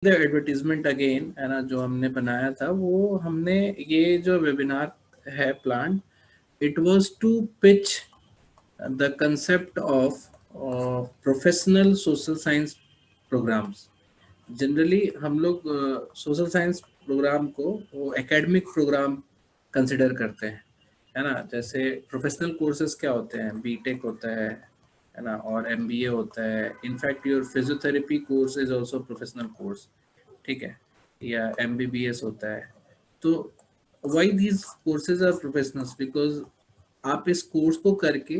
The advertisement again है ना, जो हमने बनाया था वो हमने ये जो वेबिनार है plan, it was to pitch the concept of professional social science programs. Generally हम लोग सोशल साइंस प्रोग्राम को वो एकेडमिक प्रोग्राम कंसिडर करते हैं, है ना। जैसे प्रोफेशनल कोर्सेज क्या होते हैं, बीटेक होता है ना, और एमबीए होता है। In fact your physiotherapy course is also professional course, ठीक है, या एमबीबीएस होता है। तो why these courses are professionals, because आप इस कोर्स को करके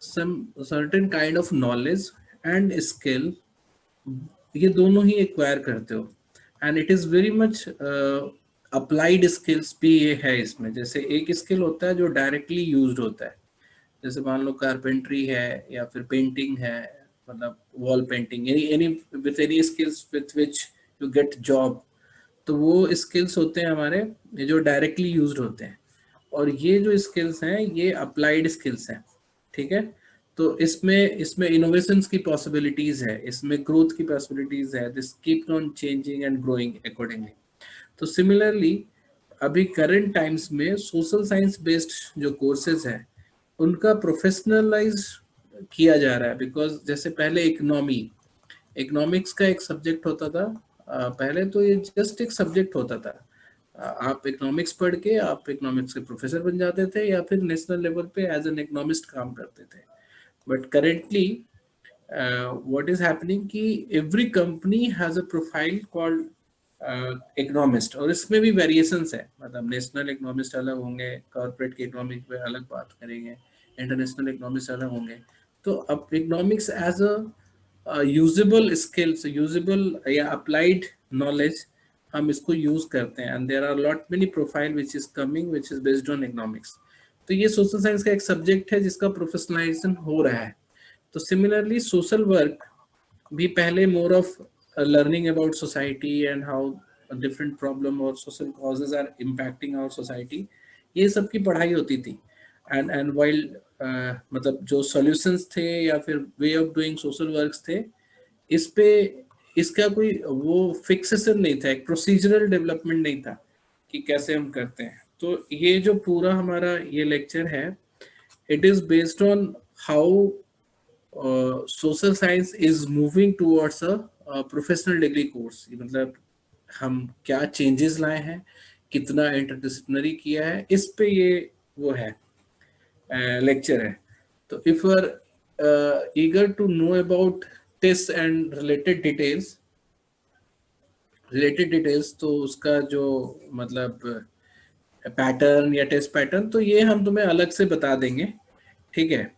some certain kind of knowledge and skill, ये दोनों ही एक्वायर करते हो। And it is very much applied skills भी ये है इसमें। जैसे एक स्किल होता है जो डायरेक्टली यूज्ड होता है, जैसे मान लो कारपेंट्री है या फिर पेंटिंग है, मतलब wall painting, any any with any skills with which you get job. तो वो स्किल्स होते हैं हमारे ये जो डायरेक्टली यूज्ड होते हैं, और ये जो स्किल्स हैं ये अप्लाइड स्किल्स हैं, ठीक है। तो इसमें इसमें इनोवेशंस की पॉसिबिलिटीज है, इसमें ग्रोथ की पॉसिबिलिटीज है, this keep on changing and growing accordingly. तो सिमिलरली अभी करंट टाइम्स में सोशल साइंस बेस्ड जो कोर्सेज हैं उनका प्रोफेशनलाइज किया जा रहा है। बिकॉज जैसे पहले इकोनॉमिक्स का एक सब्जेक्ट होता था, पहले तो ये जस्ट एक सब्जेक्ट होता था। आप इकोनॉमिक्स पढ़ के आप इकोनॉमिक्स के प्रोफेसर बन जाते थे या फिर नेशनल लेवल पे एज एन इकोनॉमिस्ट काम करते थे। But currently what is happening कि every company has a profile called economist, और इसमें भी वेरिएशंस है। मतलब नेशनल इकोनॉमिस्ट अलग होंगे, कॉर्पोरेट के इकोनॉमिक पे अलग बात करेंगे, इंटरनेशनल इकोनॉमिस्ट अलग होंगे। तो अब economics as a usable skills, usable या अप्लाइड नॉलेज हम इसको यूज करते हैं। And there are lot many profile which is coming which is based on economics. तो ये सोशल साइंस का एक सब्जेक्ट है जिसका प्रोफेशनलाइजेशन हो रहा है। तो सिमिलरली सोशल वर्क भी पहले more of learning about society and how a different problem or social causes are impacting our society, ये सब की पढ़ाई होती थी। एंड वाइल मतलब जो सॉल्यूशंस थे या फिर way of doing social works थे, इस पे इसका कोई वो फिक्सेशन नहीं था, एक प्रोसीजरल डेवलपमेंट नहीं था कि कैसे हम करते हैं। तो ये जो पूरा हमारा ये लेक्चर है, it is based on how social science is moving towards a professional degree course. मतलब हम क्या चेंजेस लाए हैं, कितना इंटरडिसिप्लिनरी किया है, इस पे ये वो है लेक्चर है। तो if you are eager to know about test and related details, तो उसका जो मतलब पैटर्न या टेस्ट पैटर्न, तो ये हम तुम्हें अलग से बता देंगे, ठीक है।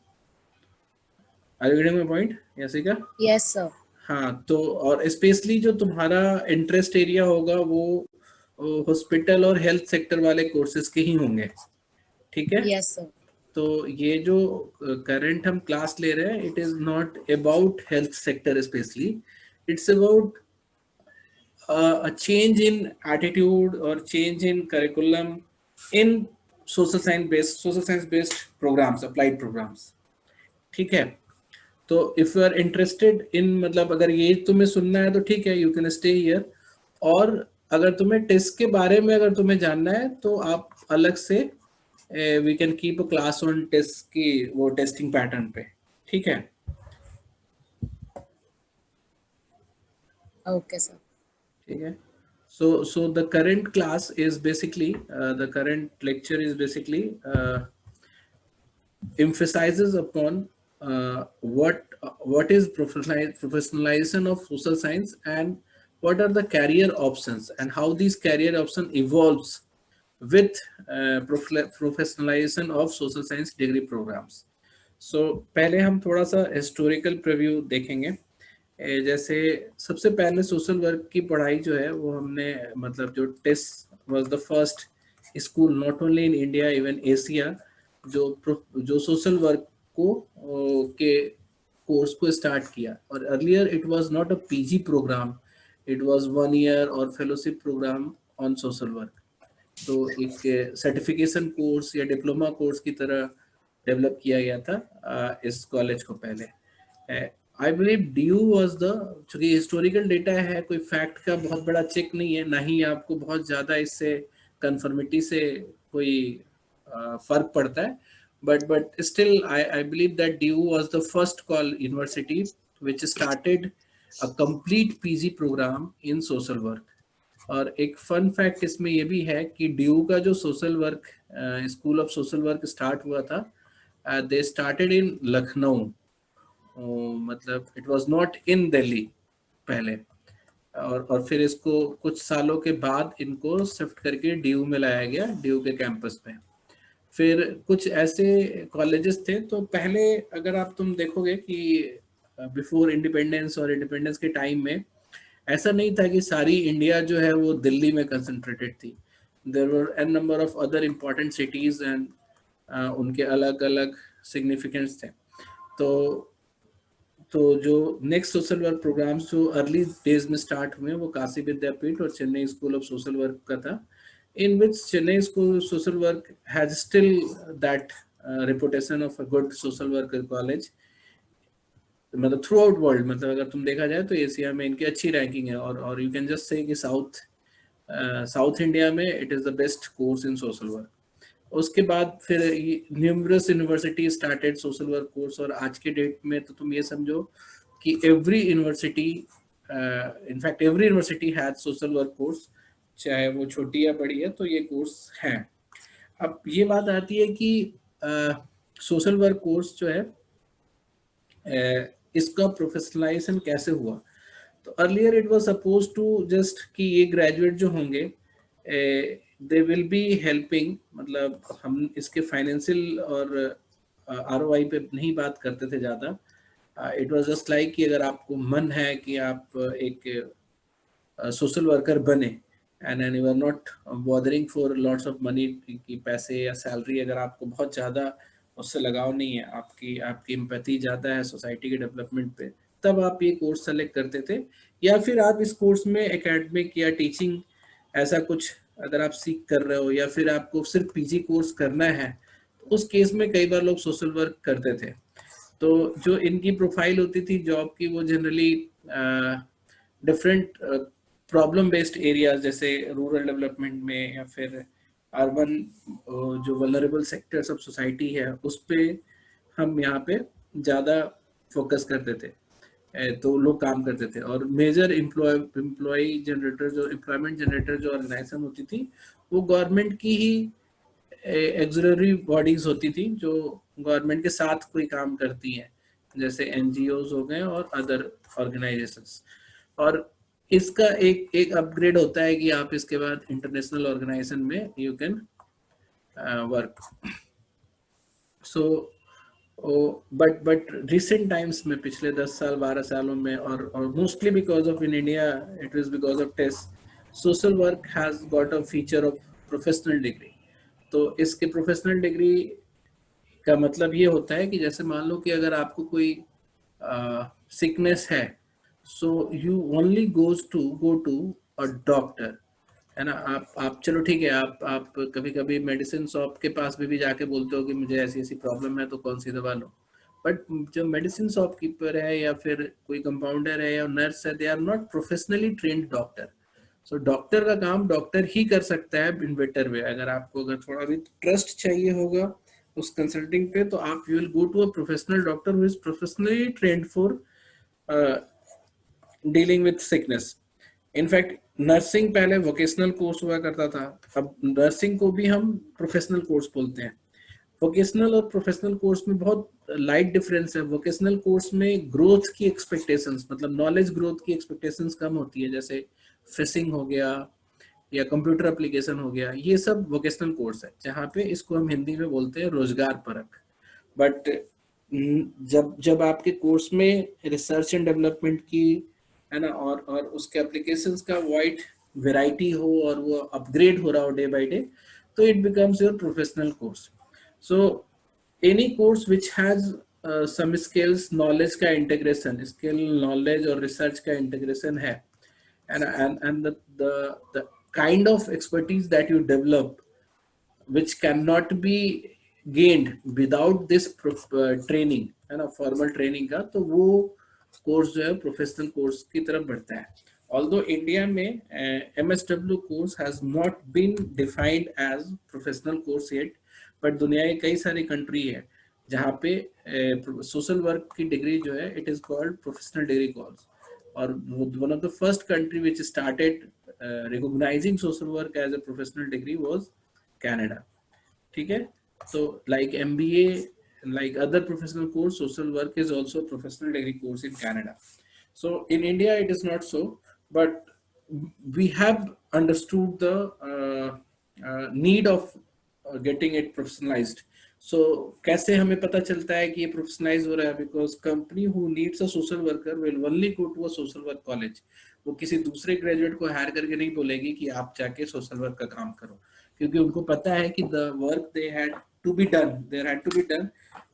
Are you getting my point Yasika? Yes sir. हाँ, तो और स्पेशली जो तुम्हारा इंटरेस्ट एरिया होगा वो हॉस्पिटल और हेल्थ सेक्टर वाले कोर्सेज के ही होंगे, ठीक है। Yes sir. तो ये जो करंट हम क्लास ले रहे हैं, it is not about health sector specially, it's about a change in attitude or change in curriculum in social science based programs, applied programs, ठीक है। तो if you are interested in, मतलब अगर ये तुम्हें सुनना है तो ठीक है, यू कैन स्टे हियर। और अगर तुम्हें टेस्ट के बारे में अगर तुम्हें जानना है तो आप अलग से we can keep a class on test की वो टेस्टिंग पैटर्न पे, ठीक है। Okay sir. ठीक है। So the current class is basically the current lecture is basically emphasizes upon what is professionalization of social science, and what are the career options and how these career option evolves with professionalization of social science degree programs. So पहले हम थोड़ा सा historical preview देखेंगे। जैसे सबसे पहले social work की पढ़ाई जो है वो हमने, मतलब जो test was the first school not only in India even Asia जो सोशल वर्क को के कोर्स को स्टार्ट किया। और earlier it was not a PG program, it was 1 year और fellowship program on social work. तो एक सर्टिफिकेशन कोर्स या डिप्लोमा कोर्स की तरह डेवलप किया गया था इस कॉलेज को पहले। I believe due was the, चूंकि हिस्टोरिकल डेटा है, कोई फैक्ट का बहुत बड़ा चेक नहीं है, ना ही आपको बहुत ज़्यादा इससे कंफर्मिटी से कोई फर्क पड़ता है, but still I believe that due was the first call university which started a complete PG program in social work. और एक फन फैक्ट इसमें ये भी है कि ड्यू का जो social work, school of Social work start हुआ था, दे स्टार्टेड इन लखनऊ, मतलब it was not in Delhi पहले, और फिर इसको कुछ सालों के बाद इनको शिफ्ट करके ड्यू में लाया गया, ड्यू के कैंपस पे। फिर कुछ ऐसे कॉलेजेस थे, तो पहले अगर आप तुम देखोगे कि बिफोर इंडिपेंडेंस और इंडिपेंडेंस के टाइम में ऐसा नहीं था कि सारी इंडिया जो है वो दिल्ली में कंसंट्रेटेड थी। There were an number of other important cities and उनके अलग अलग सिग्निफिकेंस थे। तो जो नेक्स्ट सोशल वर्क प्रोग्राम्स जो अर्ली डेज में स्टार्ट हुए वो काशी विद्यापीठ और Chennai School of Social Work का था, in which Chennai School of Social Work has still that reputation of a good social worker college, मतलब थ्रू आउट वर्ल्ड, मतलब अगर तुम देखा जाए तो एशिया में इनकी अच्छी रैंकिंग है, और यू कैन जस्ट से कि साउथ इंडिया में it is the best course in social work. उसके बाद फिर numerous university started social work course, और आज के डेट में तो तुम ये समझो कि every university, in fact every university has social work course, चाहे वो छोटी या बड़ी है, तो ये कोर्स है। अब ये बात आती है कि सोशल वर्क कोर्स जो है इसका प्रोफेशनलाइजेशन कैसे हुआ। तो earlier it was suppose to just कि ये ग्रेजुएट जो होंगे दे विल बी हेल्पिंग, मतलब हम इसके फाइनेंशियल और आरओआई पे नहीं बात करते थे ज़्यादा। इट वाज जस्ट लाइक कि अगर आपको मन है कि आप एक सोशल वर्कर बने, and you are not bothering for lots of money, की पैसे या सैलरी अगर आपको बहुत ज़्यादा उससे लगाव नहीं है, आपकी आपकी एम्पैथी ज़्यादा है सोसाइटी के डेवलपमेंट पे, तब आप ये कोर्स सेलेक्ट करते थे। या फिर आप इस कोर्स में एकेडमिक या टीचिंग ऐसा कुछ अगर आप सीख कर रहे हो, या फिर आपको सिर्फ पीजी कोर्स करना है, तो उस केस में कई बार लोग सोशल वर्क करते थे। तो जो इनकी प्रोफाइल होती थी जॉब की, वो generally different problem based areas, जैसे रूरल डेवलपमेंट में या फिर अर्बन जो वल्नरेबल सेक्टर्स ऑफ सोसाइटी है, उस पे हम यहाँ पे ज़्यादा फोकस करते थे, तो लोग काम करते थे। और मेजर एम्प्लॉय जनरेटर, जो एम्प्लॉयमेंट जनरेटर जो ऑर्गेनाइजेशन होती थी, वो गवर्नमेंट की ही एक्सिलरी बॉडीज होती थी, जो गवर्नमेंट के साथ कोई काम करती हैं, जैसे एनजीओज हो गए और अदर ऑर्गेनाइजेशंस। और इसका एक अपग्रेड होता है कि आप इसके बाद इंटरनेशनल ऑर्गेनाइजेशन में you can work. So but recent times में, पिछले 10 साल 12 सालों में, और mostly because of in India it is because of test, social work has got a feature of professional degree. तो इसके प्रोफेशनल डिग्री का मतलब ये होता है कि जैसे मान लो कि अगर आपको कोई सिकनेस है, so you only go to a doctor, है ना। आप चलो ठीक है, आप कभी कभी मेडिसिन शॉप के पास भी जाके बोलते हो कि मुझे ऐसी ऐसी प्रॉब्लम है, तो कौन सी दवा लो। बट जो मेडिसिन शॉपकीपर है या फिर कोई कंपाउंडर है या नर्स है, they are not professionally trained doctor. So doctor का काम डॉक्टर ही कर सकता है इन बेटर वे। अगर आपको अगर थोड़ा भी ट्रस्ट चाहिए होगा उस कंसल्टिंग पे, तो आप you will go to a professional doctor who is professionally trained for dealing with sickness. In fact nursing पहले वोकेशनल कोर्स हुआ करता था, अब नर्सिंग को भी हम प्रोफेशनल कोर्स बोलते हैं। वोकेशनल और प्रोफेशनल कोर्स में बहुत लाइट डिफरेंस है। वोकेशनल कोर्स में ग्रोथ की एक्सपेक्टेशंस, मतलब नॉलेज ग्रोथ की एक्सपेक्टेशंस कम होती है, जैसे फिशिंग हो गया या कंप्यूटर एप्लीकेशन हो गया, ये सब वोकेशनल कोर्स है, जहाँ पे इसको हम हिंदी में बोलते हैं रोजगार परक। बट जब जब आपके कोर्स में रिसर्च एंड डेवलपमेंट की, है ना, और उसके एप्लीकेशंस का वाइड वैरायटी हो और वो अपग्रेड हो रहा हो डे बाय डे, तो it becomes your professional course. So any course which has some skills knowledge का इंटीग्रेशन, स्किल नॉलेज और रिसर्च का इंटीग्रेशन है, and the kind of expertise that you develop which cannot be gained without this training, है ना, formal training का, तो वो course जो है प्रोफेशनल कोर्स की तरफ बढ़ता है. ऑल्दो इंडिया में MSW course has not been defined as professional course yet, but दुनिया की कई सारी कंट्री है जहाँ पे सोशल वर्क की डिग्री जो है it is called professional degree course. और one of the first country which started recognizing social work as a professional degree was Canada. ठीक है. So like MBA, like other professional course, social work is also a professional degree course in Canada. So in India it is not so, but we have understood the need of getting it professionalized. So कैसे हमें पता चलता है कि ये professionalise हो रहा है? Because company who needs a social worker will only go to a social work college. वो किसी दूसरे ग्रेजुएट को हायर करके नहीं बोलेगी कि आप जाके सोशल वर्क का काम करो, क्योंकि उनको पता है कि the work they had to be done, there had to be done,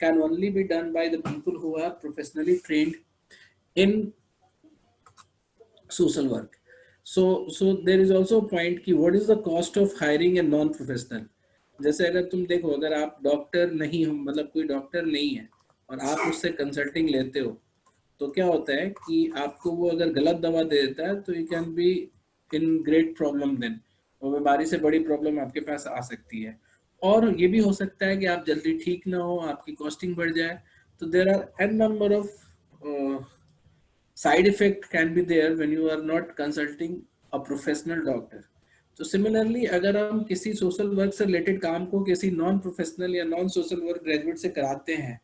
can only be done by the people who are professionally trained in social work. So there is also a point कि what is the cost of hiring a non professional. जैसे अगर तुम देखो, अगर आप doctor नहीं हो, मतलब कोई डॉक्टर नहीं है और आप उससे कंसल्टिंग लेते हो, तो क्या होता है कि आपको वो अगर गलत दवा दे देता है तो you can be in great problem. Then वो बीमारी से बड़ी प्रॉब्लम आपके पास आ सकती है. और ये भी हो सकता है कि आप जल्दी ठीक ना हो, आपकी कॉस्टिंग बढ़ जाए. तो there are an number of side effect can be there when you are not consulting a professional doctor. तो सिमिलरली अगर हम किसी सोशल वर्क से रिलेटेड काम को किसी नॉन प्रोफेशनल या नॉन सोशल वर्क ग्रेजुएट से कराते हैं,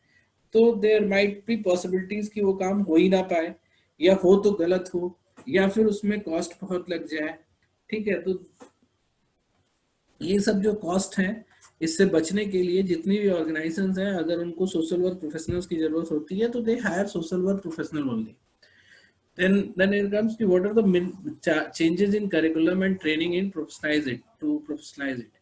तो देयर माइट बी पॉसिबिलिटीज कि वो काम हो ही ना पाए, या हो तो गलत हो, या फिर उसमें कॉस्ट बहुत लग जाए. ठीक है. तो ये सब जो कॉस्ट है, इससे बचने के लिए जितनी भी ऑर्गेनाइजेशंस हैं, अगर उनको सोशल वर्क प्रोफेशनल्स की जरूरत होती है तो they hire social work professional only. Then it comes to what are the changes in curriculum and training in professionalize it.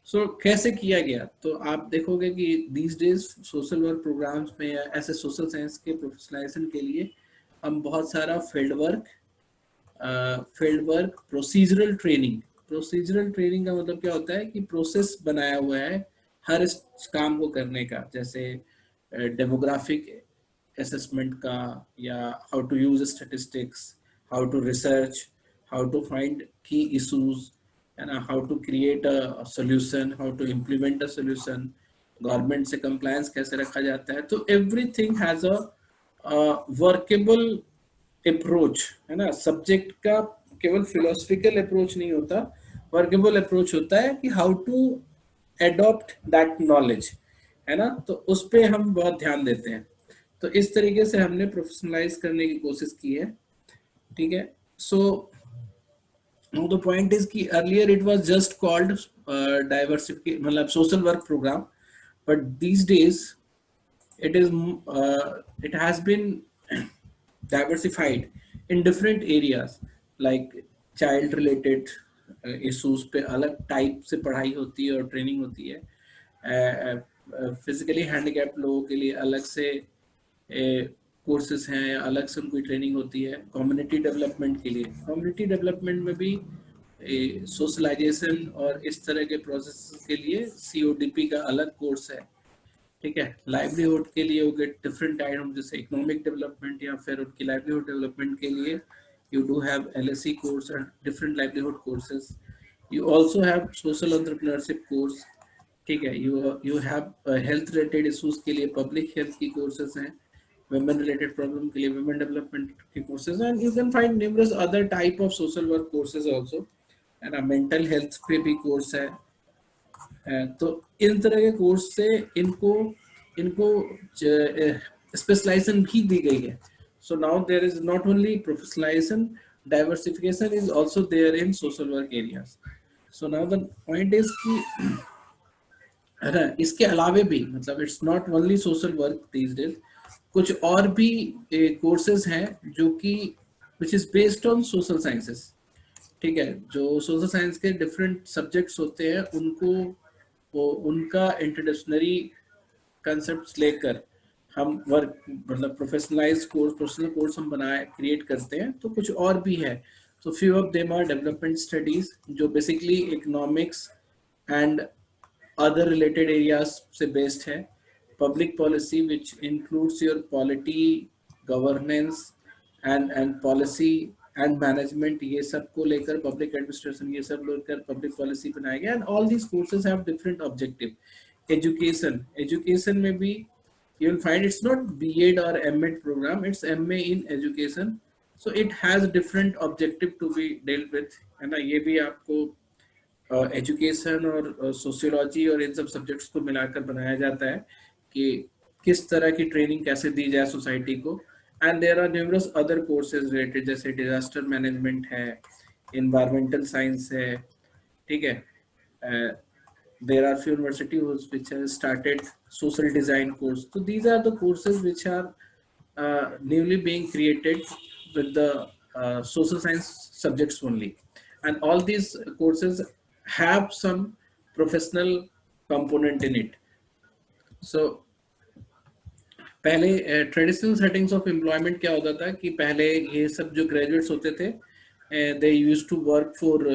So कैसे किया गया? तो आप देखोगे कि these days social work programs में या ऐसे सोशल साइंस के प्रोफेशनलाइजेशन के लिए हम बहुत सारा फील्ड वर्क प्रोसीजरल ट्रेनिंग का मतलब क्या होता है कि प्रोसेस बनाया हुआ है हर इस काम को करने का. जैसे डेमोग्राफिक assessment का, या how to use statistics, how to research, how to find key issues, and how to create a solution, how to implement a solution, government से compliance कैसे रखा जाता है. तो everything has a workable approach, है ना. सब्जेक्ट का केवल philosophical approach नहीं होता, workable approach होता है कि how to adopt that knowledge, है ना. तो उस पे हम बहुत ध्यान देते हैं. तो इस तरीके से हमने प्रोफेशनलाइज करने की कोशिश की है. ठीक है. सो द पॉइंट इज कि earlier it was just called diversity, मतलब social work program, but these days it has been diversified in different areas, like child related issues पे अलग टाइप से पढ़ाई होती है और ट्रेनिंग होती है. फिजिकली हैंडीकैप्ड लोगों के लिए अलग से कोर्सेज हैं, अलग से उनकी ट्रेनिंग होती है. कम्युनिटी डेवलपमेंट के लिए, कम्युनिटी डेवलपमेंट में भी सोशलाइजेशन और इस तरह के प्रोसेस के लिए CODP का अलग कोर्स है. ठीक है. लाइवलीहुड के लिए वो गेट डिफरेंट काइंड ऑफ, जैसे इकोनॉमिक डेवलपमेंट या फिर उनकी लाइवलीहुड डेवलपमेंट के लिए you do have LSE course and different livelihood courses. You also have social entrepreneurship course. ठीक है. You have health related issues के लिए पब्लिक हेल्थ की कोर्सेज हैं, women related problem के लिए women development के courses, and you can find numerous other type of social work courses also, and mental health पे भी course है. तो इन तरह के कोर्स से इनको स्पेशलाइजेशन भी दी गई है. So now there is not only professionalization, diversification is also there in social work areas. So now the point is कि इसके अलावे भी, मतलब it's not only social work these days, कुछ और भी कोर्सेज हैं जो कि विच is based on social sciences. ठीक है. जो सोशल साइंस के डिफरेंट सब्जेक्ट्स होते हैं उनको उनका इंट्रोडक्शनरी कंसेप्ट लेकर हम वर्क, मतलब प्रोफेशनल कोर्स हम बनाए क्रिएट करते हैं. तो कुछ और भी है. तो few of them are development studies, जो basically economics and other related areas से बेस्ड है. Public policy which includes your polity, governance, and policy and management, ये सब को लेकर पब्लिक एडमिनिस्ट्रेशन, ये सब लेकर पब्लिक पॉलिसी बनाया गया। And all these courses have different objective. Education, education में भी you will find it's not B.Ed or M.Ed program, it's M.A. in education, so it has different objective to be dealt with, है ना। ये भी आपको education और sociology और इन सब सब्जेक्ट्स को मिलाकर बनाया जाता है कि किस तरह की ट्रेनिंग कैसे दी जाए सोसाइटी को। And there are numerous other courses related, जैसे डिजास्टर मैनेजमेंट है, इन्वायरमेंटल साइंस है, ठीक है। There are few universities which have started social design course. So these are the courses which are newly being created with the social science subjects only, and all these courses have some professional component in it. So पहले traditional settings of employment क्या होता था कि पहले ये सब जो graduates होते थे, they used to work for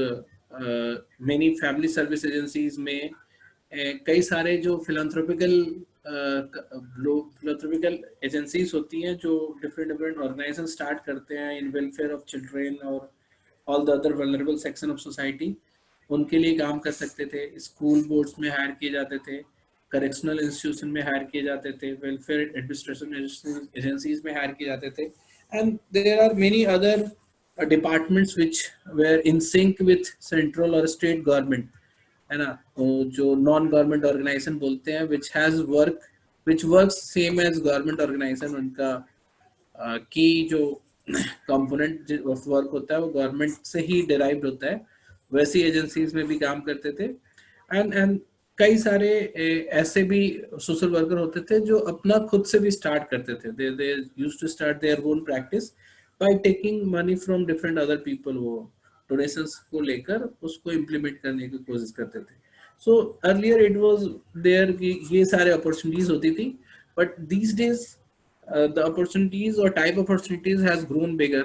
many family service agencies में। कई सारे जो फिलंथ्रोपिकल एजेंसीज होती हैं जो डिफरेंट डिफरेंट ऑर्गेनाइजेशन स्टार्ट करते हैं इन वेलफेयर ऑफ चिल्ड्रेन और all the other vulnerable section of society, उनके लिए काम कर सकते थे। स्कूल बोर्ड्स में हायर किए जाते थे, करेक्शनल इंस्टीट्यूशन में हायर किए जाते थे, वेलफेयर एडमिनिस्ट्रेशन एजेंसीज में हायर किए जाते थे। And there are many other departments which were in sync with central और स्टेट गवर्नमेंट, है ना। जो नॉन गवर्नमेंट ऑर्गेनाइजेशन बोलते हैं, which works same as government organization, उनका की जो कंपोनेंट ऑफ वर्क होता है वो गवर्नमेंट से ही डिराइव्ड होता है, वैसी एजेंसीज में भी काम करते थे। एंड कई सारे ऐसे भी सोशल वर्कर होते थे जो अपना खुद से भी स्टार्ट करते थे। They used to start their own practice by taking money from different other people. वो डोनेशंस को लेकर उसको इम्प्लीमेंट करने की कोशिश करते थे। So earlier it was there कि ये सारे अपॉर्चुनिटीज होती थी, but these days the opportunities or type of opportunities has grown bigger,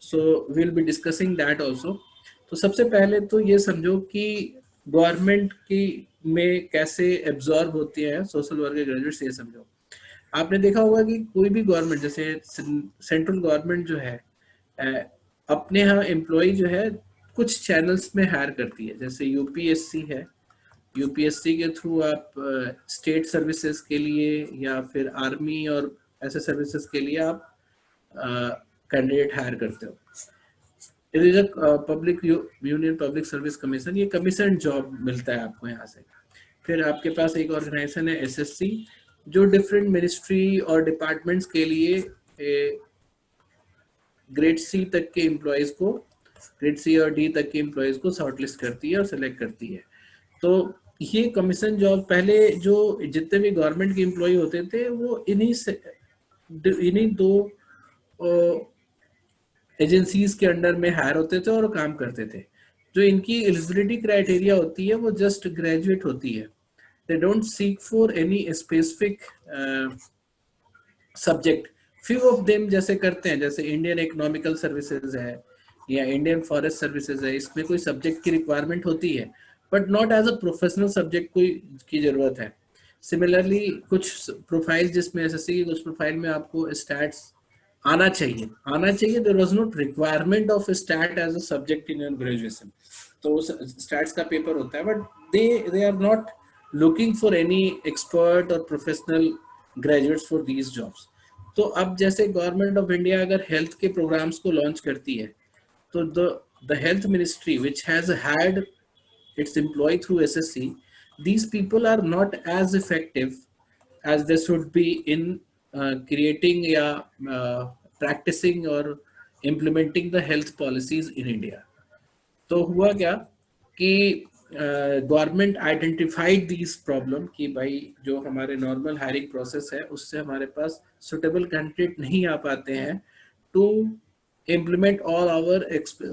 so we'll be discussing that also. तो सबसे पहले तो ये समझो कि गवर्नमेंट की में कैसे एब्जॉर्ब होती है सोशल वर्कर ग्रेजुएट्स, ये समझो। आपने देखा होगा कि कोई भी गवर्नमेंट, जैसे सेंट्रल गवर्नमेंट जो है अपने यहाँ एम्प्लॉय जो है कुछ चैनल्स में हायर करती है। जैसे यूपीएससी है, यूपीएससी के थ्रू आप स्टेट सर्विसेज के लिए या फिर आर्मी और ऐसे सर्विसेज के लिए आप कैंडिडेट हायर करते हो। It is a public union public service commission, ये कमीशन जॉब मिलता है आपको यहाँ से। फिर आपके पास एक ऑर्गेनाइजेशन है एसएससी, जो डिफरेंट मिनिस्ट्री और डिपार्टमेंट्स के लिए ग्रेड सी तक के एम्प्लॉयज को, ग्रेड सी और डी तक के एम्प्लॉयज को शॉर्टलिस्ट करती है और सेलेक्ट करती है। तो ये कमीशन जॉब पहले जो जितने भी गवर्नमेंट के एम्प्लॉय होते थे वो इन्हीं दो एजेंसीज के अंडर में हायर होते थे और काम करते थे। जो इनकी एलिजिबिलिटी क्राइटेरिया होती है वो जस्ट ग्रेजुएट होती है। They don't seek for any specific subject. Few of them जैसे करते हैं, जैसे इंडियन इकोनॉमिकल सर्विसेज है या इंडियन फॉरेस्ट सर्विसेज है, इसमें कोई सब्जेक्ट की रिक्वायरमेंट होती है but not as a professional subject कोई की जरूरत है। सिमिलरली कुछ प्रोफाइल जिसमें एसएससी की कुछ प्रोफाइल में आपको स्टैट्स आना चाहिए। There was not requirement of stat as a subject in your graduation, तो स्टैट्स का पेपर होता है, but they are not looking for any expert और professional graduates for these jobs. तो अब जैसे गवर्नमेंट ऑफ इंडिया अगर हेल्थ के प्रोग्राम्स को लॉन्च करती है, तो the health ministry which has hired its employee through SSC, these people are not as effective as they should be in creating या practicing or implementing the health policies in India. तो हुआ क्या कि government identified this problem कि भाई जो हमारे normal hiring process है उससे हमारे पास सुटेबल कैंडिडेट नहीं आ पाते हैं to implement all our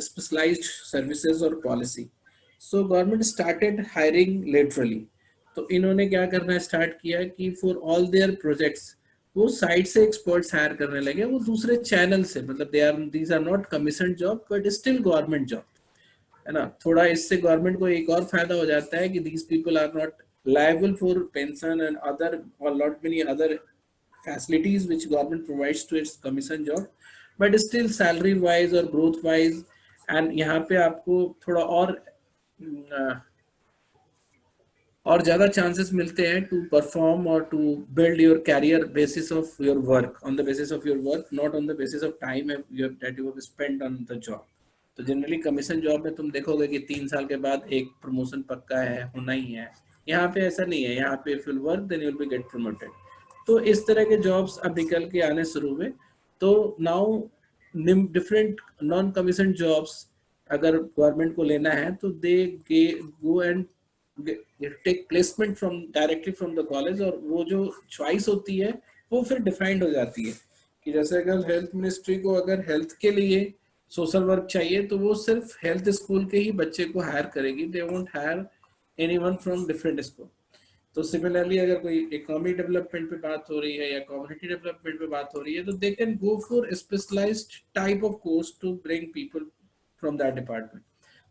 specialized services or policy. So government started hiring laterally. तो इन्होंने क्या करना स्टार्ट किया कि फॉर ऑल देयर प्रोजेक्ट्स वो साइड से एक्सपर्ट्स हायर करने लगे, वो दूसरे चैनल से, मतलब these are not commission job but still government job, है ना। थोड़ा इससे गवर्नमेंट को एक और फायदा हो जाता है कि these people are not liable for pension and other और lot many other facilities which government provides to its commission job, but still salary wise और ग्रोथ वाइज एंड यहाँ पे आपको थोड़ा और ज़्यादा चांसेस मिलते हैं टू परफॉर्म और to build your career basis of your work, on the basis of your work, not on the basis of time that you have spent on the job. तो जनरली कमीशन जॉब में तुम देखोगे कि 3 साल के बाद एक प्रमोशन पक्का है, होना ही है। यहाँ पे ऐसा नहीं है, यहाँ पे if you work then you will be get promoted. तो इस तरह के जॉब्स अब निकल के आने शुरू हुए। तो now different non commission jobs अगर गवर्नमेंट को लेना है तो they go and take placement from directly from the college, और वो जो चॉइस होती है वो फिर डिफाइंड हो जाती है कि जैसे अगर हेल्थ मिनिस्ट्री को अगर हेल्थ के लिए सोशल वर्क चाहिए तो वो सिर्फ हेल्थ स्कूल के ही बच्चे को हायर करेगी, they won't hire anyone from different school. तो सिमिलरली अगर कोई इकोनॉमिक डेवलपमेंट पे बात हो रही है या कम्युनिटी डेवलपमेंट पे बात हो रही है तो they can go for specialised type of course to bring people from that department.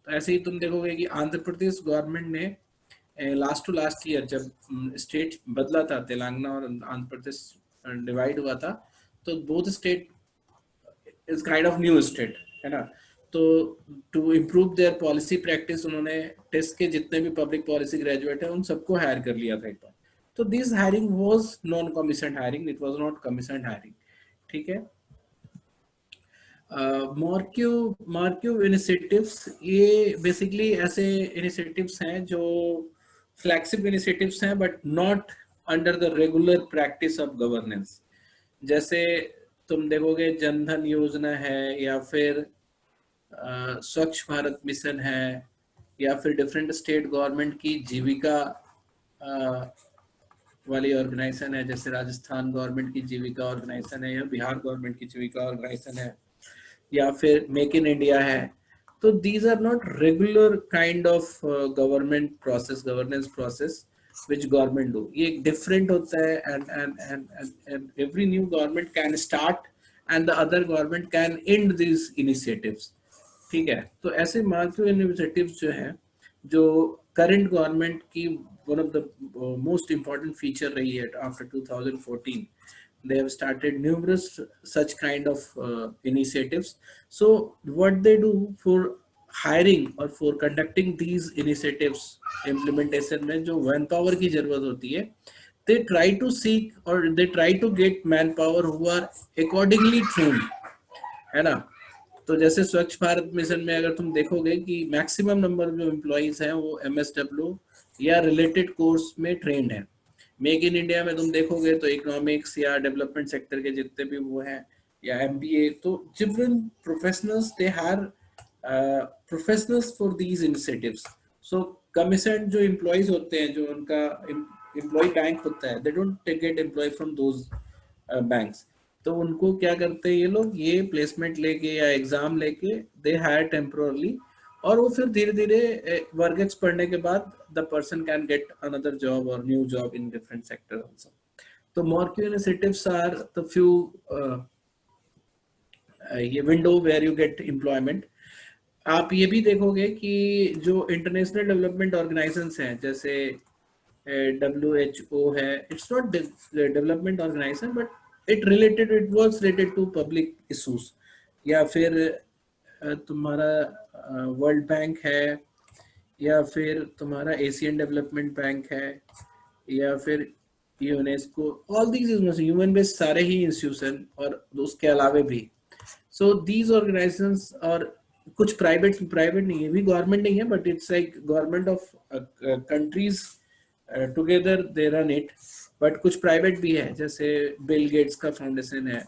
तो ऐसे ही तुम देखोगे कि आंध्र प्रदेश गवर्नमेंट ने लास्ट टू लास्ट ईयर जब स्टेट बदला था, तेलंगाना और आंध्र प्रदेश डिवाइड हुआ था, तो both state is kind of new state, है ना। तो to improve their policy practice उन्होंने टेस्ट के जितने भी पब्लिक पॉलिसी ग्रेजुएट है उन सबको हायर कर लिया था एक बार। तो this hiring was non commission hiring, it was not commission hiring, ठीक है। मार्क्यू मार्क्यू इनिशिएटिव्स, ये बेसिकली ऐसे इनिशिएटिव्स हैं जो फ्लैगशिप इनिशिएटिव्स हैं but not under the regular practice of governance. जैसे तुम देखोगे जनधन योजना है, या फिर स्वच्छ भारत मिशन है, या फिर डिफरेंट स्टेट गवर्नमेंट की जीविका वाली ऑर्गेनाइजेशन है, जैसे राजस्थान गवर्नमेंट की जीविका ऑर्गेनाइजेशन है, या बिहार गवर्नमेंट की जीविका ऑर्गेनाइजेशन है, या फिर मेक इन इंडिया है। तो these are not regular kind of government process, governance process which government do, ये डिफरेंट होता है। and every new government can start and the other government can end these initiatives, ठीक है। तो ऐसे marquee initiatives जो हैं, जो करंट गवर्नमेंट की one of the most important feature रही है after 2014, they have started numerous such kind of initiatives. So what they do for hiring or for conducting these initiatives implementation में जो man power की जरूरत होती है, they try to seek or they try to get manpower who are accordingly trained, है ना। तो जैसे स्वच्छ भारत मिशन में अगर तुम देखोगे कि मैक्सिमम नंबर जो एम्प्लॉइज हैं वो एमएसडब्ल्यू या रिलेटेड कोर्स में ट्रेंड है। मेक इन इंडिया में तुम देखोगे तो इकोनॉमिक्स या डेवलपमेंट सेक्टर के जितने भी वो हैं, या एमबीए, तो different professionals they hire professionals for these initiatives. So commission जो एम्प्लॉइज होते हैं, जो उनका एम्प्लॉय बैंक होता है, they don't get employ from those banks. तो उनको क्या करते हैं ये लोग, ये प्लेसमेंट लेके या एग्जाम लेके दे हायर टेम्पोरली, और वो फिर धीरे धीरे वर्क एक्स पढ़ने के बाद the person can get another job और new job in different sector also. तो marquee initiatives are the few ये window where you get employment. आप ये भी देखोगे कि जो इंटरनेशनल डेवलपमेंट ऑर्गेनाइजेशंस हैं, जैसे WHO है, it's not development organisation but it works related to public issues, या फिर तुम्हारा वर्ल्ड बैंक है, या फिर तुम्हारा एशियन डेवलपमेंट बैंक है, या फिर UNESCO, all these human based सारे ही इंस्टीट्यूशन और उसके अलावे भी। सो दीज ऑर्गेनाइजेशंस, और कुछ प्राइवेट नहीं है, भी गवर्नमेंट नहीं है, but it's like government of countries together they run it, but कुछ प्राइवेट भी है, जैसे बिल गेट्स का फाउंडेशन है,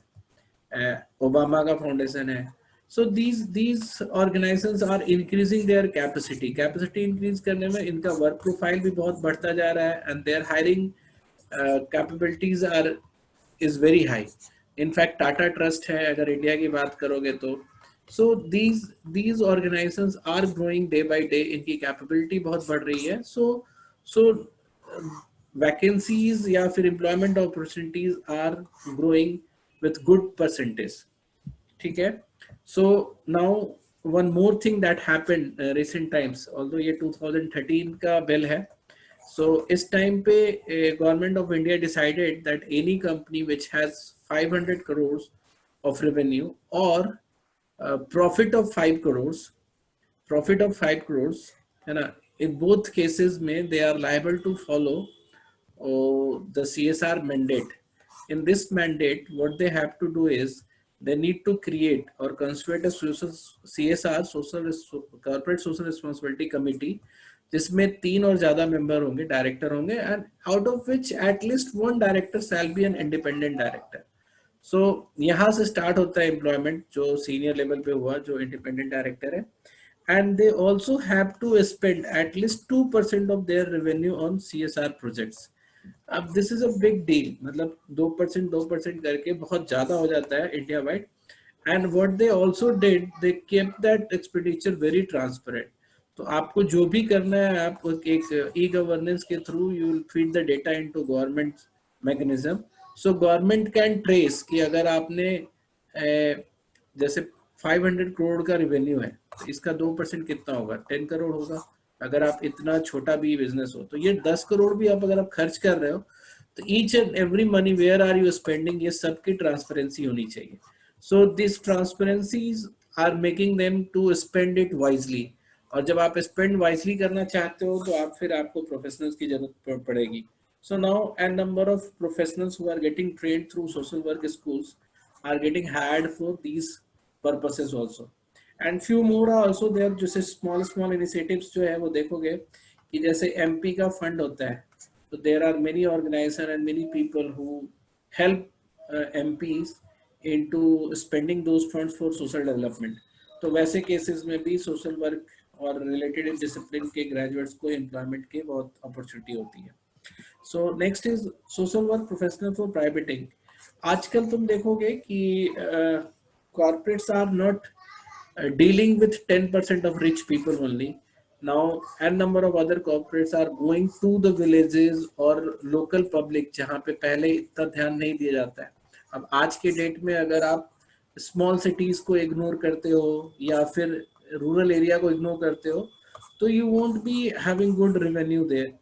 ओबामा का फाउंडेशन है। So these organisations are increasing their capacity increase करने में इनका वर्क प्रोफाइल भी बहुत बढ़ता जा रहा है, and their hiring capabilities are is very high. In fact Tata trust है अगर इंडिया की बात करोगे तो। So these organisations are growing day by day, इनकी कैपेबिलिटी बहुत बढ़ रही है। सो वैकेंसीज या फिर employment opportunities are growing with good percentage, ठीक है। So now one more thing that happened recent times, although ये 2013 का बिल है। So इस टाइम पे government of India decided that any company which has 500 crores of revenue or profit of 5 crores, profit of 5 crores, है ना, in both cases में they are liable to follow the CSR mandate. In this mandate, what they have to do is they need to create or constitute a CSR, corporate social responsibility committee, जिसमें 3 और ज्यादा member होंगे, director होंगे, and out of which at least one director shall be an independent director. सो यहाँ से start होता है employment, जो सीनियर लेवल पे हुआ, जो इंडिपेंडेंट डायरेक्टर है, and they also have to spend at least 2% of their revenue on CSR projects. अब this is a big deal, मतलब 2% करके बहुत ज्यादा हो जाता है India wide. And what they also did, they kept that expenditure very transparent. तो आपको जो भी करना है, आप एक ई गवर्नेंस के through you will feed the data into government mechanism. So government can trace कि अगर आपने जैसे 500 करोड़ का रेवेन्यू है, तो इसका 2% कितना होगा, 10 करोड़ होगा. अगर आप इतना छोटा भी बिजनेस हो, तो ये 10 करोड़ भी आप अगर आप खर्च कर रहे हो, तो each and every money where are you spending, ये सबकी ट्रांसपेरेंसी होनी चाहिए. So this transparencies are making them to spend it wisely. और जब आप स्पेंड वाइजली करना चाहते हो, तो आप फिर आपको प्रोफेशनल्स की जरूरत पड़ेगी. So now a number of professionals who are getting trained through social work schools are getting hired for these purposes also. And few more are also there. जैसे small initiatives जो है वो देखोगे कि जैसे MP का फंड होता है, तो there are many organizations and many people who help MPs into spending those funds for social development. तो वैसे cases में भी social work और related discipline के graduates को employment के बहुत opportunity होती है. So next is social work professional for privating. आजकल तुम देखोगे कि corporates are not dealing with 10% of rich people only. Now n number of other corporates are going to the villages or local public जहाँ पे पहले इतना ध्यान नहीं दिया जाता है. अब आज के डेट में अगर आप स्मॉल सिटीज को इग्नोर करते हो या फिर रूरल एरिया को इग्नोर करते हो, तो you won't be having good revenue there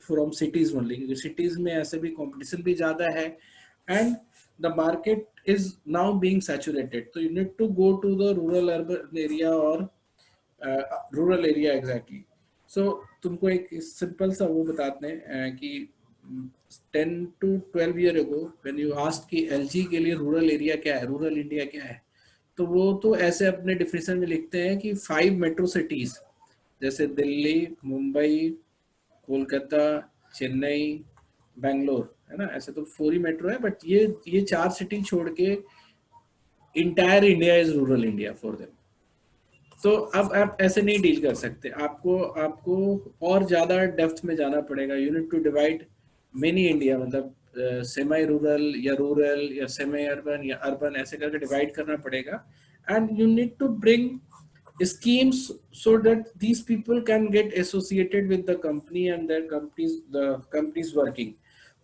from cities only, क्योंकि सिटीज में ऐसे भी कंपटीशन भी ज्यादा है and the market is now being saturated. So you need to go to the rural urban area or rural area exactly. So तुमको एक simple सा वो बताते हैं कि 10 to 12 year ago when you asked कि LG के लिए रूरल एरिया क्या है, रूरल इंडिया क्या है, तो वो तो ऐसे अपने डिफिनेशन में लिखते हैं कि 5 मेट्रो सिटीज जैसे दिल्ली, मुंबई, कोलकाता, चेन्नई, बेंगलोर, है ना, ऐसे तो 4 ही मेट्रो है, बट ये 4 सिटी छोड़ के entire India is rural India for them. तो अब आप ऐसे नहीं डील कर सकते, आपको और ज्यादा डेप्थ में जाना पड़ेगा. You need to divide mini India, मतलब सेमी रूरल या सेमी अर्बन या अर्बन, ऐसे करके डिवाइड करना पड़ेगा. And you need to bring schemes so that these people can get associated with the company and the companies working.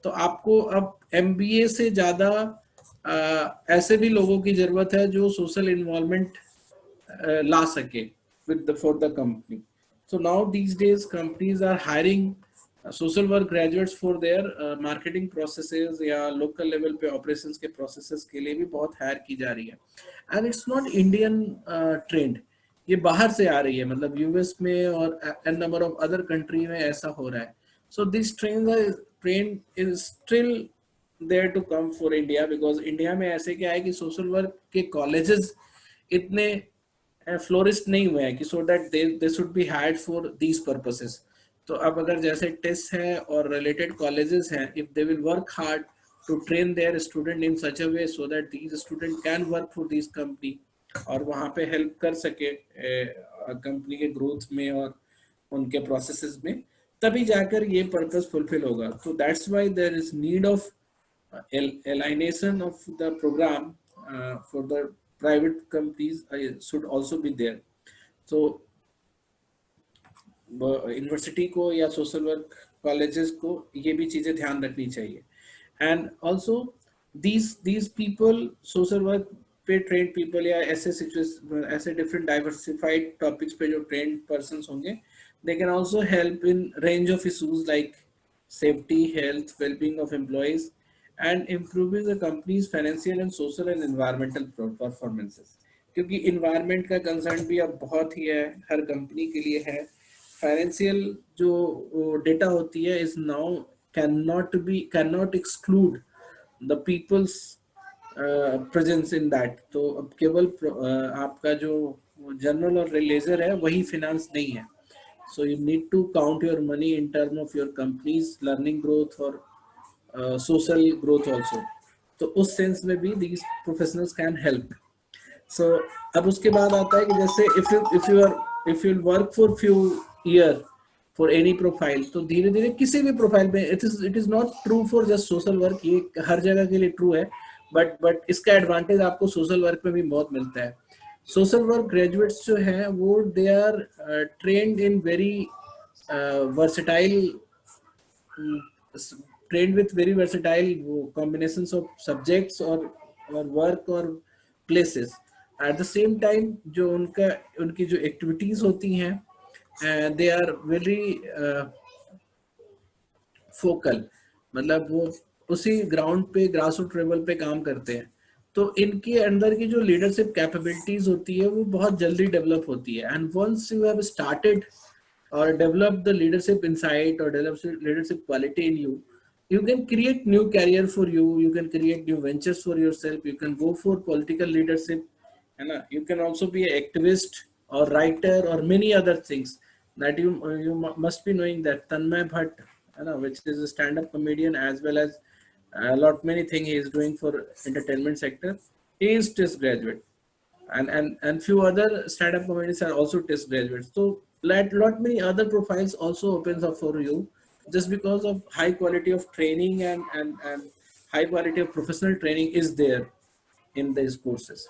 तो आपको अब MBA से ज्यादा ऐसे भी लोगों की जरूरत है जो सोशल इन्वॉल्वमेंट ला सके with for the company. So now these days companies are hiring social work graduates for their marketing processes या local level पे operations के processes के लिए भी बहुत hire की जा रही है. And it's not Indian trend, ये बाहर से आ रही है, मतलब यूएस में और an number of other country में ऐसा हो रहा है. So this trend is still there to come for India, because India में ऐसे क्या है कि सोशल वर्क के कॉलेजेस इतने फ्लोरिस्ट नहीं हुए हैं कि so that they should be hired for these purposes. तो अब अगर जैसे टेस्ट है और रिलेटेड कॉलेजेस हैं, if they will work hard to train their student in such a way so that these student can work for this company और वहाँ पे हेल्प कर सके कंपनी के ग्रोथ में और उनके प्रोसेसेस में, तभी जाकर ये पर्पस फुलफिल होगा. तो that's why there is need of alignation of the program for the private companies should also be there. So university को या सोशल वर्क कॉलेजेस को ये भी चीजें ध्यान रखनी चाहिए. And also these people social work पे ट्रेन पीपल या ऐसे डिफरेंट डाइवर्सिफाइड टॉपिक्स पे जो ट्रेन पर्सन्स होंगे, they can also help in range of issues like safety, health, wellbeing of employees and improving the company's financial and social and environmental performances. क्योंकि environment का concern भी अब बहुत ही है, हर company के लिए है. फाइनेंशियल जो डेटा होती है is now can not exclude the people's presence in that. तो अब केवल आपका जो जनरल और लेजर है वही फिनांस नहीं है. So you need to count your money in terms of your company's learning growth or social growth also. तो उस सेंस में भी these professionals can help. So अब उसके बाद आता है कि जैसे if you work for few year for any profile, तो धीरे धीरे किसी भी प्रोफाइल में it is not true for just social work, ये हर जगह के लिए true है, but इसका एडवांटेज आपको सोशल वर्क में भी बहुत मिलता है. सोशल वर्क ग्रेजुएट्स जो हैं वो they are trained in very versatile trained with very versatile combinations of subjects or work or places. At the same time जो उनकी जो activities होती हैं they are very focal, मतलब वो उसी ग्राउंड पे ग्रास रूट लेवल पे काम करते हैं. तो इनके अंदर की जो लीडरशिप कैपेबिलिटीज होती है वो बहुत जल्दी डेवलप होती है. And once you have started or develop the leadership insight or develop leadership quality in you, you can create new career for you, you can create new ventures for yourself, you can go for political leadership, and you can also be an activist or writer or many other things that you must be knowing that Tanmay Bhatt, which is a stand-up comedian as well as a lot many things he is doing for entertainment sector, he is test graduate, and few other startup communities are also test graduates. So lot many other profiles also opens up for you just because of high quality of training and high quality of professional training is there in these courses.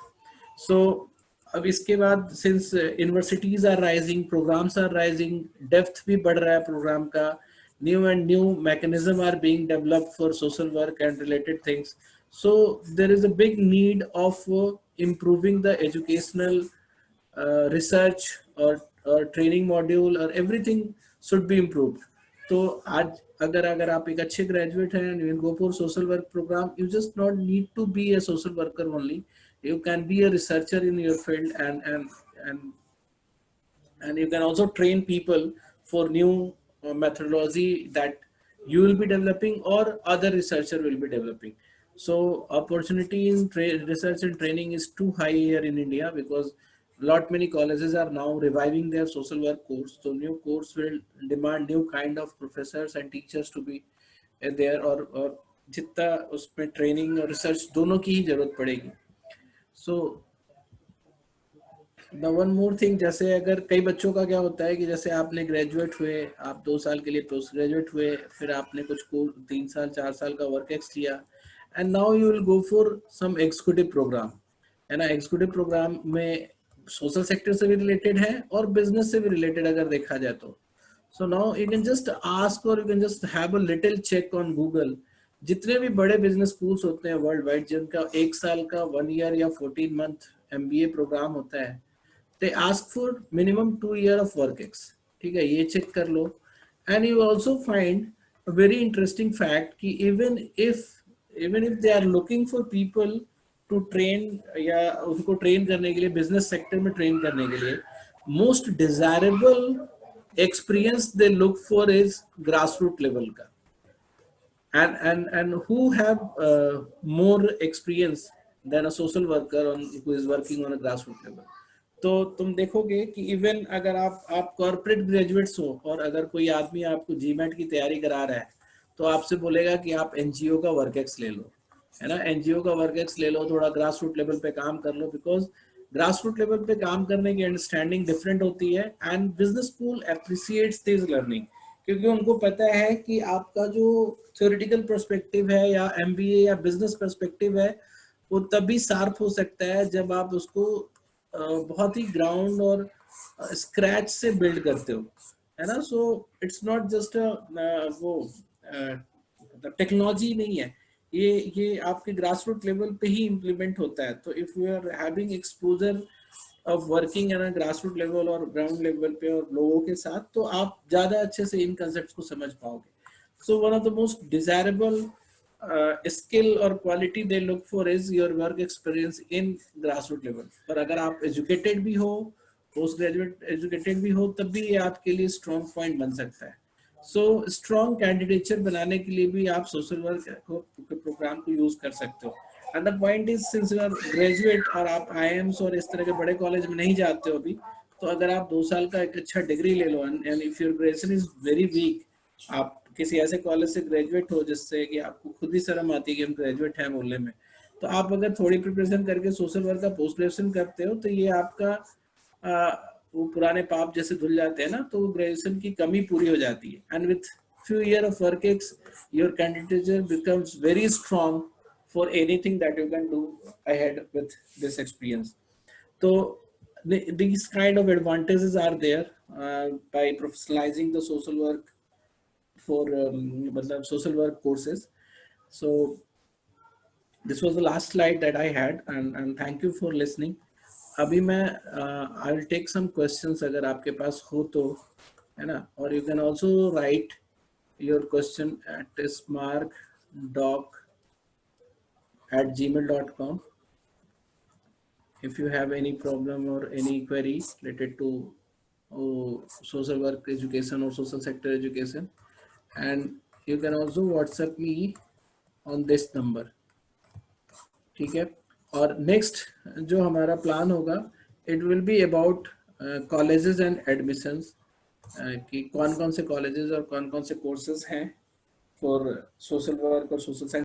So अब इसके बाद since universities are rising, programs are rising, depth भी बढ़ रहा है program का, new mechanism are being developed for social work and related things. So there is a big need of improving the educational research or training module or everything should be improved. तो आज अगर आप एक अच्छे graduate हैं and you go for social work program, you just not need to be a social worker only. You can be a researcher in your field and you can also train people for new methodology that you will be developing or other researcher will be developing. So opportunity in research and training is too high here in India because lot many colleges are now reviving their social work course. So new course will demand new kind of professors and teachers to be there और जितना उसमें training और research दोनों की ही जरूरत पड़ेगी. So the one more thing, जैसे अगर कई बच्चों का क्या होता है कि जैसे आपने ग्रेजुएट हुए, आप 2 साल के लिए पोस्ट ग्रेजुएट हुए, फिर आपने कुछ कोर्स 3 साल 4 साल का वर्क एक्स किया and now you will go for some executive programme, है ना. एग्जीक्यूटिव प्रोग्राम में सोशल सेक्टर से भी रिलेटेड है और बिजनेस से भी रिलेटेड अगर देखा जाए तो. So now you can just ask और you can just have a little check on Google. जितने भी बड़े बिजनेस स्कूल्स होते हैं वर्ल्ड वाइड जिनका 1 साल का 1 ईयर या 14 मंथ MBA प्रोग्राम होता है, they ask for minimum 2 year of work ex. ठीक है, ये चेक कर लो. And you also find a very interesting fact कि even if they are looking for people to train या उनको ट्रेन करने के लिए बिजनेस सेक्टर में ट्रेन करने के लिए, most desirable experience they look for is grassroots level का. And who have more experience than a social worker who is working on a grassroots level. तो तुम देखोगे कि इवन अगर आप कॉर्पोरेट ग्रेजुएट्स हो और अगर कोई आदमी आपको जीमेट की तैयारी करा रहा है तो आपसे बोलेगा कि आप एनजीओ का वर्क एक्स ले लो, है ना. एनजीओ का वर्क एक्स ले लो, थोड़ा ग्रास रूट लेवल पे काम कर लो, बिकॉज ग्रास रूट लेवल पे काम करने की अंडरस्टैंडिंग डिफरेंट होती है. And business school appreciates this learning क्योंकि उनको पता है कि आपका जो थ्योरेटिकल पर्सपेक्टिव है या MBA या बिजनेस पर्सपेक्टिव है वो तभी शार्प हो सकता है जब आप उसको बहुत ही ग्राउंड और स्क्रैच से बिल्ड करते हो, है ना. सो इट्स नॉट जस्ट वो टेक्नोलॉजी नहीं है, ये आपके ग्रास रूट लेवल पे ही इम्प्लीमेंट होता है. तो if you are having exposure of working at grass root level और ग्राउंड लेवल पे और लोगों के साथ, तो आप ज्यादा अच्छे से इन कंसेप्ट को समझ पाओगे. So one of the most desirable skill or quality they look for is your work experience in grassroots level. पर अगर आप educated भी हो, post graduate educated भी हो, तब भी ये आपके लिए strong point बन सकता है. So strong candidature बनाने के लिए भी आप social work को program को use कर सकते हो. And the point is, since you are graduate और आप IIMs और इस तरह के बड़े कॉलेज में नहीं जाते हो अभी, तो अगर आप 2 साल का एक अच्छा डिग्री ले लो and if your graduation is very weak, आप किसी ऐसे कॉलेज से ग्रेजुएट हो जिससे कि आपको खुद ही शर्म आती है कि हम ग्रेजुएट हैं बोलने में, तो आप अगर थोड़ी प्रिपरेशन करके सोशल वर्क का पोस्ट ग्रेजुएशन करते हो तो ये आपका वो पुराने पाप जैसे धुल जाते हैं ना, तो ग्रेजुएशन की कमी पूरी हो जाती है. And with few year of work your candidature becomes very strong for anything that you can do ahead with this experience. So these kind of advantages are there by professionalizing the social work for social work courses. So this was the last slide that I had, and thank you for listening. अभी मैं I will take some questions अगर आपके पास हो तो, है ना, or you can also write your question at smarkdoc@gmail.com if you have any problem or any query related to social work education or social sector education, and you can also WhatsApp me on this number. ठीक है. और next जो हमारा plan होगा, it will be about colleges and admissions, कि कौन कौन से कॉलेजेस और कौन कौन से कोर्सेज हैं फॉर सोशल वर्क और सोशल साइंस